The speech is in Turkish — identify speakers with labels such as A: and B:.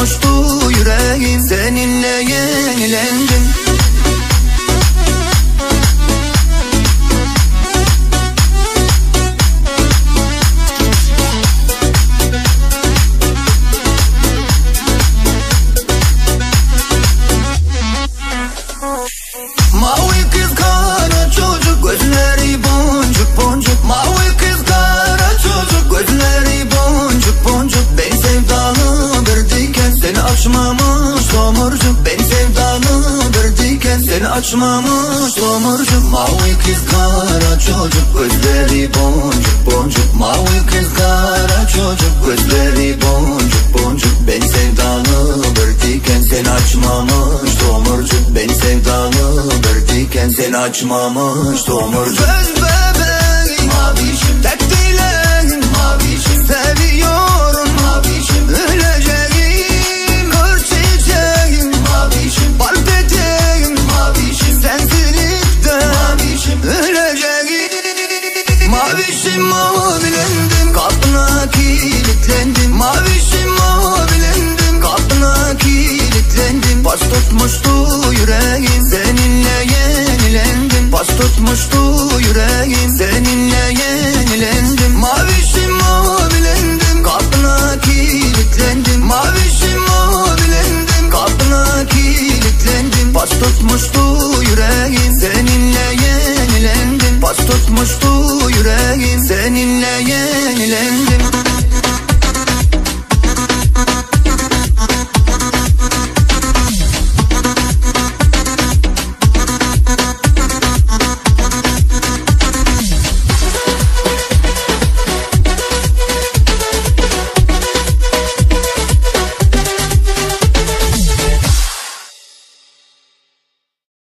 A: tutmuştu yüreğim, seninle yenilendim. Mavi kız kara çocuk, gözleri boncuk boncuk. Mavi kız kara çocuk, gözleri boncuk boncuk. Ben sevdalı bir diken, seni açmamış tomurcuk. Ben sevdalı bir diken, seni açmamış tomurcuk. Mavi kız kara çocuk, gözleri boncuk boncuk. Mavi kız kara çocuk, gözleri boncuk boncuk. Ben sevdalı bir diken, seni açmamış tomurcuk. Ben sevdalı bir diken, seni açmamış tomurcuk. Göz bebeğim mavişim, tek dileğim mavişim. Seviyorum mavişim, öleceğim. Kır çiçeğim mavişim, bal peteğim mavişim. Sensizlikte mavişim, öleceğim. Mavişim mavilendim, kapına kilitlendim. Mavişim mavilendim, kapına kilitlendim. Baş tutmuştu yüreğim, seninle yenilendim. Baş tutmuştu yüreğim, seninle yenilendim. Mavişim mavilendim, kapına kilitlendim. Mavişim mavilendim, kapına kilitlendim. Baş tutmuştu yüreğim, seninle yenilendim. Baş tutmuştu yüreğim, seninle yenilendim.